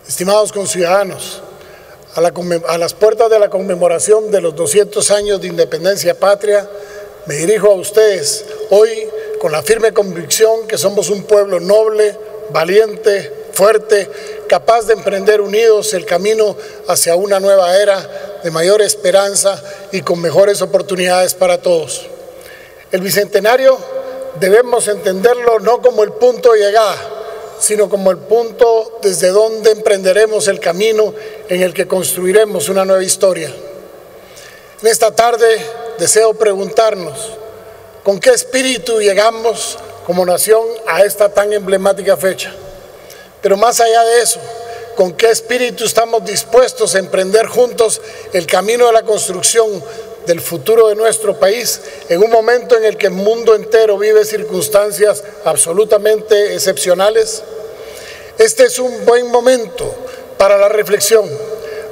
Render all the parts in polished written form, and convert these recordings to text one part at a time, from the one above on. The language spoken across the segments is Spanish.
Estimados conciudadanos, a las puertas de la conmemoración de los 200 años de independencia patria, me dirijo a ustedes hoy con la firme convicción que somos un pueblo noble, valiente, fuerte, capaz de emprender unidos el camino hacia una nueva era de mayor esperanza y con mejores oportunidades para todos. El Bicentenario debemos entenderlo no como el punto de llegada, sino como el punto desde donde emprenderemos el camino en el que construiremos una nueva historia. En esta tarde deseo preguntarnos, ¿con qué espíritu llegamos como nación a esta tan emblemática fecha? Pero más allá de eso, ¿con qué espíritu estamos dispuestos a emprender juntos el camino de la construcción del futuro de nuestro país en un momento en el que el mundo entero vive circunstancias absolutamente excepcionales? Este es un buen momento para la reflexión,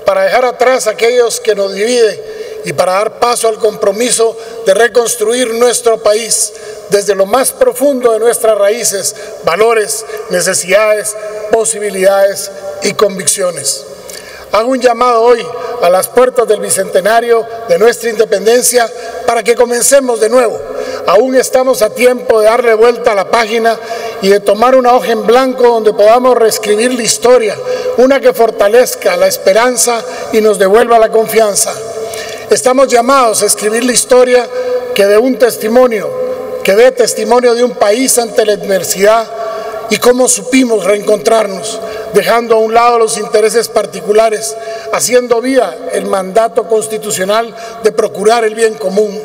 para dejar atrás aquellos que nos dividen y para dar paso al compromiso de reconstruir nuestro país desde lo más profundo de nuestras raíces, valores, necesidades, posibilidades y convicciones. Hago un llamado hoy a las puertas del Bicentenario de nuestra independencia para que comencemos de nuevo. Aún estamos a tiempo de darle vuelta a la página y de tomar una hoja en blanco donde podamos reescribir la historia, una que fortalezca la esperanza y nos devuelva la confianza. Estamos llamados a escribir la historia que dé testimonio de un país ante la adversidad y cómo supimos reencontrarnos, dejando a un lado los intereses particulares, haciendo vida el mandato constitucional de procurar el bien común.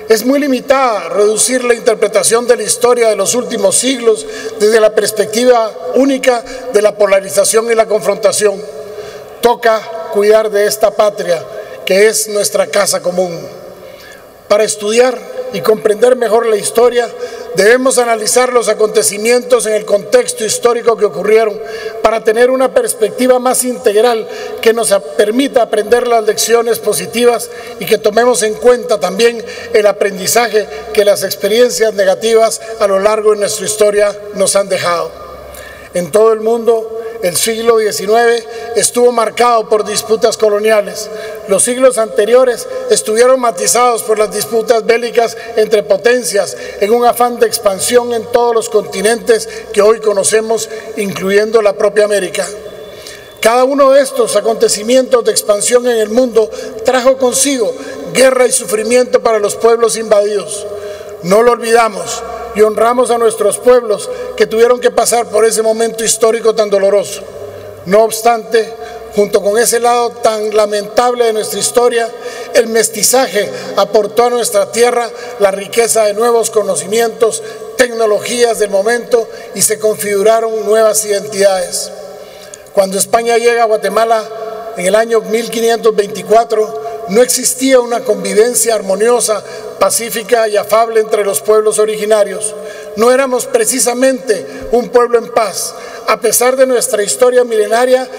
Es muy limitada reducir la interpretación de la historia de los últimos siglos desde la perspectiva única de la polarización y la confrontación. Toca cuidar de esta patria que es nuestra casa común. Para estudiar y comprender mejor la historia, debemos analizar los acontecimientos en el contexto histórico que ocurrieron para tener una perspectiva más integral que nos permita aprender las lecciones positivas y que tomemos en cuenta también el aprendizaje que las experiencias negativas a lo largo de nuestra historia nos han dejado. En todo el mundo, el siglo XIX estuvo marcado por disputas coloniales. Los siglos anteriores estuvieron matizados por las disputas bélicas entre potencias en un afán de expansión en todos los continentes que hoy conocemos, incluyendo la propia América. Cada uno de estos acontecimientos de expansión en el mundo trajo consigo guerra y sufrimiento para los pueblos invadidos. No lo olvidamos y honramos a nuestros pueblos que tuvieron que pasar por ese momento histórico tan doloroso. No obstante, junto con ese lado tan lamentable de nuestra historia, el mestizaje aportó a nuestra tierra la riqueza de nuevos conocimientos, tecnologías del momento y se configuraron nuevas identidades. Cuando España llega a Guatemala en el año 1524, no existía una convivencia armoniosa, pacífica y afable entre los pueblos originarios. No éramos precisamente un pueblo en paz. A pesar de nuestra historia milenaria,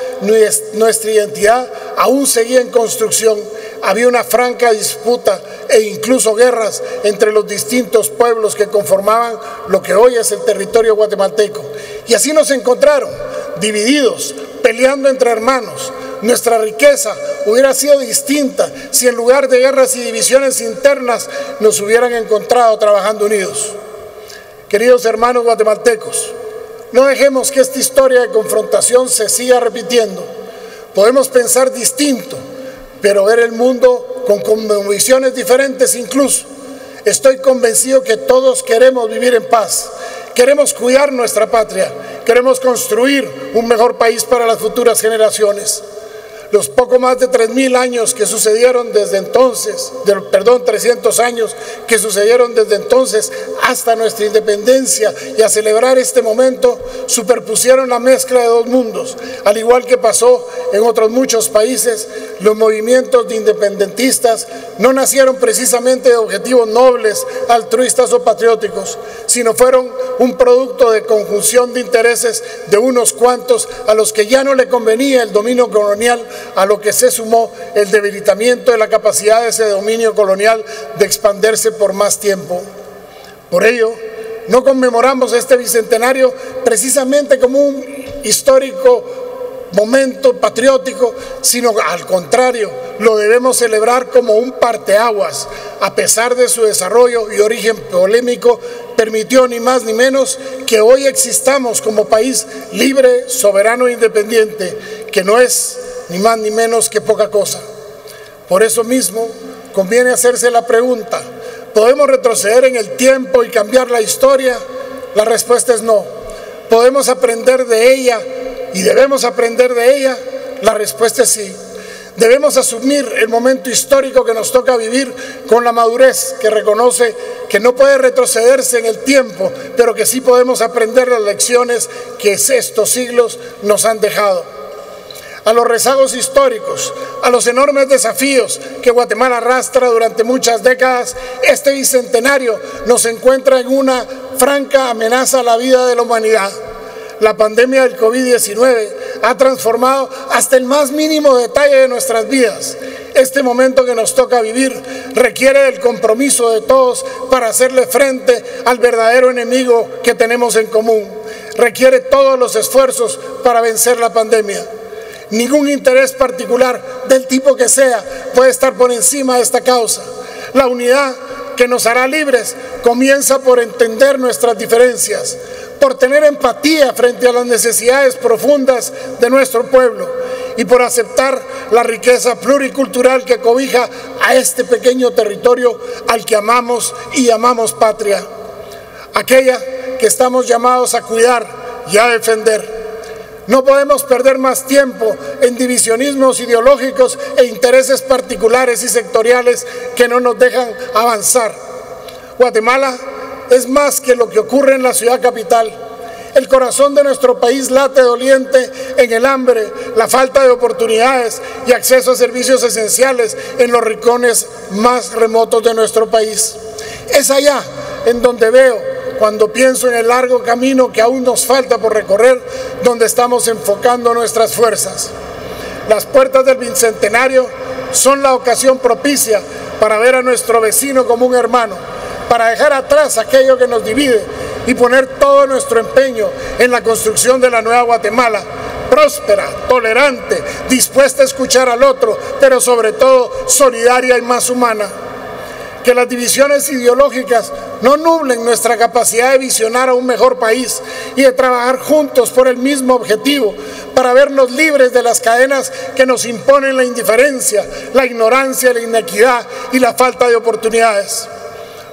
nuestra identidad aún seguía en construcción. Había una franca disputa e incluso guerras entre los distintos pueblos que conformaban lo que hoy es el territorio guatemalteco. Y así nos encontraron, divididos, peleando entre hermanos. Nuestra riqueza hubiera sido distinta si en lugar de guerras y divisiones internas nos hubieran encontrado trabajando unidos. Queridos hermanos guatemaltecos, no dejemos que esta historia de confrontación se siga repitiendo. Podemos pensar distinto, pero ver el mundo con convicciones diferentes incluso. Estoy convencido que todos queremos vivir en paz, queremos cuidar nuestra patria, queremos construir un mejor país para las futuras generaciones. Los poco más de 3.000 años que sucedieron desde entonces, 300 años que sucedieron desde entonces hasta nuestra independencia y a celebrar este momento, superpusieron la mezcla de dos mundos. Al igual que pasó en otros muchos países, los movimientos de independentistas no nacieron precisamente de objetivos nobles, altruistas o patrióticos, sino fueron un producto de conjunción de intereses de unos cuantos a los que ya no le convenía el dominio colonial, a lo que se sumó el debilitamiento de la capacidad de ese dominio colonial de expandirse por más tiempo. Por ello, no conmemoramos este bicentenario precisamente como un histórico momento patriótico, sino al contrario, lo debemos celebrar como un parteaguas. A pesar de su desarrollo y origen polémico, permitió ni más ni menos que hoy existamos como país libre, soberano e independiente, que no es ni más ni menos que poca cosa. Por eso mismo, conviene hacerse la pregunta: ¿podemos retroceder en el tiempo y cambiar la historia? La respuesta es no. ¿Podemos aprender de ella y debemos aprender de ella? La respuesta es sí. Debemos asumir el momento histórico que nos toca vivir con la madurez que reconoce que no puede retrocederse en el tiempo, pero que sí podemos aprender las lecciones que estos siglos nos han dejado. A los rezagos históricos, a los enormes desafíos que Guatemala arrastra durante muchas décadas, este bicentenario nos encuentra en una franca amenaza a la vida de la humanidad. La pandemia del COVID-19 ha transformado hasta el más mínimo detalle de nuestras vidas. Este momento que nos toca vivir requiere del compromiso de todos para hacerle frente al verdadero enemigo que tenemos en común. Requiere todos los esfuerzos para vencer la pandemia. Ningún interés particular, del tipo que sea, puede estar por encima de esta causa. La unidad que nos hará libres comienza por entender nuestras diferencias, por tener empatía frente a las necesidades profundas de nuestro pueblo y por aceptar la riqueza pluricultural que cobija a este pequeño territorio al que amamos y llamamos patria, aquella que estamos llamados a cuidar y a defender. No podemos perder más tiempo en divisionismos ideológicos e intereses particulares y sectoriales que no nos dejan avanzar. Guatemala es más que lo que ocurre en la ciudad capital. El corazón de nuestro país late doliente en el hambre, la falta de oportunidades y acceso a servicios esenciales en los rincones más remotos de nuestro país. Es allá en donde veo, cuando pienso en el largo camino que aún nos falta por recorrer, donde estamos enfocando nuestras fuerzas. Las puertas del bicentenario son la ocasión propicia para ver a nuestro vecino como un hermano, para dejar atrás aquello que nos divide y poner todo nuestro empeño en la construcción de la nueva Guatemala, próspera, tolerante, dispuesta a escuchar al otro, pero sobre todo solidaria y más humana. Que las divisiones ideológicas no nublen nuestra capacidad de visionar a un mejor país y de trabajar juntos por el mismo objetivo, para vernos libres de las cadenas que nos imponen la indiferencia, la ignorancia, la inequidad y la falta de oportunidades.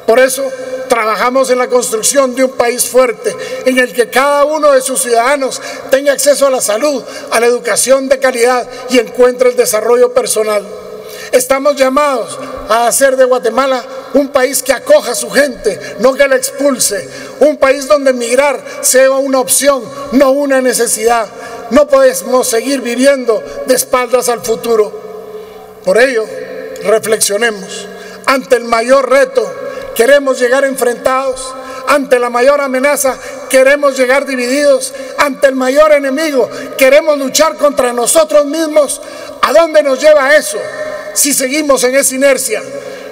Por eso, trabajamos en la construcción de un país fuerte, en el que cada uno de sus ciudadanos tenga acceso a la salud, a la educación de calidad y encuentre el desarrollo personal. Estamos llamados a hacer de Guatemala un país que acoja a su gente, no que la expulse. Un país donde emigrar sea una opción, no una necesidad. No podemos seguir viviendo de espaldas al futuro. Por ello, reflexionemos. Ante el mayor reto, ¿queremos llegar enfrentados? Ante la mayor amenaza, ¿queremos llegar divididos? Ante el mayor enemigo, ¿queremos luchar contra nosotros mismos? ¿A dónde nos lleva eso si seguimos en esa inercia?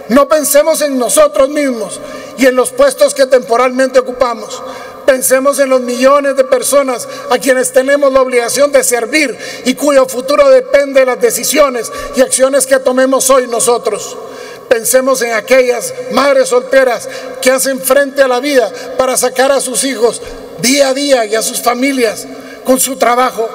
No pensemos en nosotros mismos y en los puestos que temporalmente ocupamos. Pensemos en los millones de personas a quienes tenemos la obligación de servir y cuyo futuro depende de las decisiones y acciones que tomemos hoy nosotros. Pensemos en aquellas madres solteras que hacen frente a la vida para sacar a sus hijos día a día y a sus familias con su trabajo.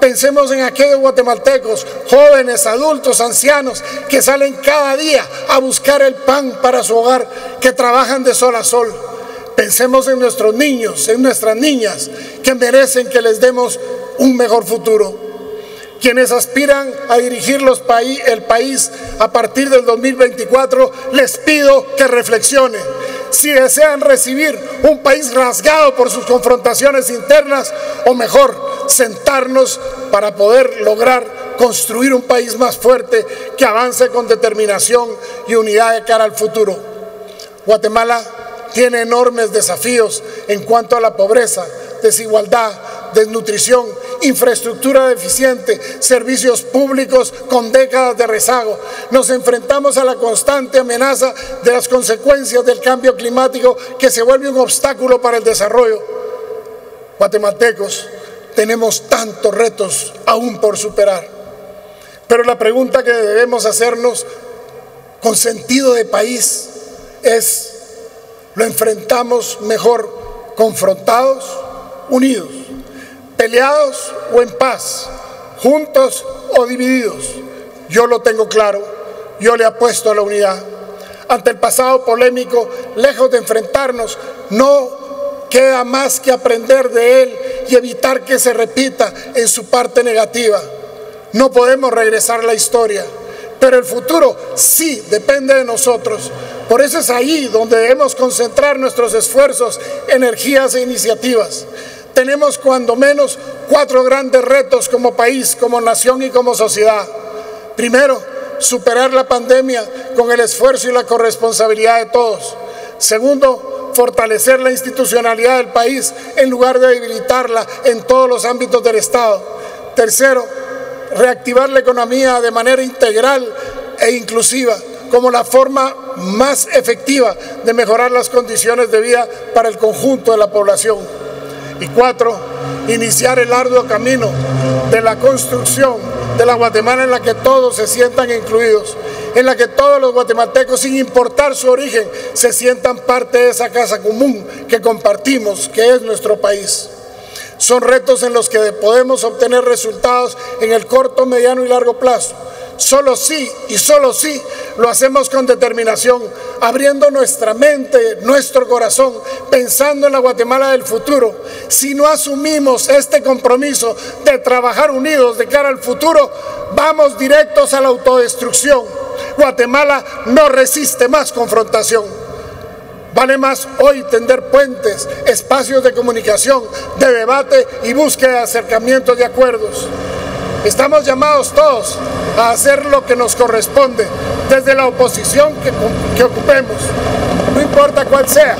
Pensemos en aquellos guatemaltecos, jóvenes, adultos, ancianos, que salen cada día a buscar el pan para su hogar, que trabajan de sol a sol. Pensemos en nuestros niños, en nuestras niñas, que merecen que les demos un mejor futuro. Quienes aspiran a dirigir el país a partir del 2024, les pido que reflexionen. Si desean recibir un país rasgado por sus confrontaciones internas, o mejor, sentarnos para poder lograr construir un país más fuerte que avance con determinación y unidad de cara al futuro. Guatemala tiene enormes desafíos en cuanto a la pobreza, desigualdad, desnutrición, infraestructura deficiente, servicios públicos con décadas de rezago. Nos enfrentamos a la constante amenaza de las consecuencias del cambio climático, que se vuelve un obstáculo para el desarrollo. Guatemaltecos, tenemos tantos retos aún por superar. Pero la pregunta que debemos hacernos con sentido de país es: ¿lo enfrentamos mejor confrontados, unidos, peleados o en paz, juntos o divididos? Yo lo tengo claro, yo le apuesto a la unidad. Ante el pasado polémico, lejos de enfrentarnos, no queda más que aprender de él y evitar que se repita en su parte negativa. No podemos regresar a la historia, pero el futuro sí depende de nosotros. Por eso es ahí donde debemos concentrar nuestros esfuerzos, energías e iniciativas. Tenemos cuando menos 4 grandes retos como país, como nación y como sociedad. Primero, superar la pandemia con el esfuerzo y la corresponsabilidad de todos. Segundo, fortalecer la institucionalidad del país en lugar de debilitarla en todos los ámbitos del Estado. Tercero, reactivar la economía de manera integral e inclusiva como la forma más efectiva de mejorar las condiciones de vida para el conjunto de la población. Y 4, iniciar el arduo camino de la construcción de la Guatemala en la que todos se sientan incluidos, en la que todos los guatemaltecos, sin importar su origen, se sientan parte de esa casa común que compartimos, que es nuestro país. Son retos en los que podemos obtener resultados en el corto, mediano y largo plazo. Solo sí, y solo sí, lo hacemos con determinación, abriendo nuestra mente, nuestro corazón, pensando en la Guatemala del futuro. Si no asumimos este compromiso de trabajar unidos de cara al futuro, vamos directos a la autodestrucción. Guatemala no resiste más confrontación. Vale más hoy tender puentes, espacios de comunicación, de debate y búsqueda de acercamientos de acuerdos. Estamos llamados todos a hacer lo que nos corresponde desde la oposición que ocupemos, no importa cuál sea.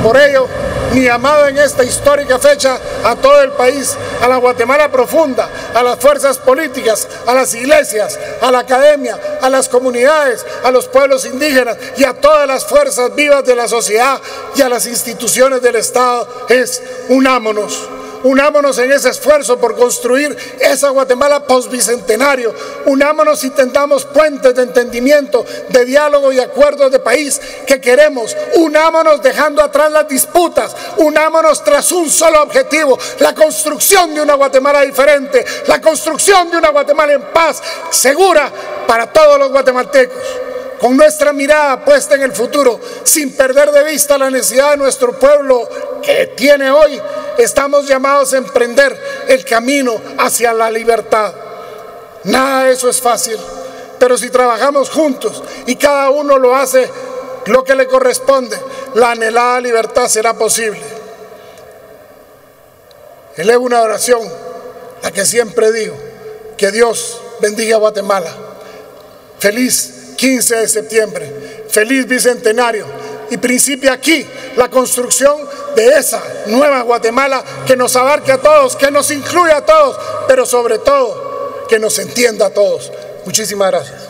Por ello, mi llamado en esta histórica fecha a todo el país, a la Guatemala profunda, a las fuerzas políticas, a las iglesias, a la academia, a las comunidades, a los pueblos indígenas y a todas las fuerzas vivas de la sociedad y a las instituciones del Estado es: unámonos. Unámonos en ese esfuerzo por construir esa Guatemala postbicentenario. Unámonos y tendamos puentes de entendimiento, de diálogo y acuerdos de país que queremos. Unámonos dejando atrás las disputas. Unámonos tras un solo objetivo: la construcción de una Guatemala diferente, la construcción de una Guatemala en paz, segura para todos los guatemaltecos. Con nuestra mirada puesta en el futuro, sin perder de vista la necesidad de nuestro pueblo que tiene hoy, estamos llamados a emprender el camino hacia la libertad. Nada de eso es fácil, pero si trabajamos juntos y cada uno lo hace lo que le corresponde, la anhelada libertad será posible. Elevo una oración, la que siempre digo: que Dios bendiga a Guatemala. Feliz 15 de septiembre, feliz bicentenario, y principia aquí la construcción de esa nueva Guatemala que nos abarque a todos, que nos incluya a todos, pero sobre todo que nos entienda a todos. Muchísimas gracias.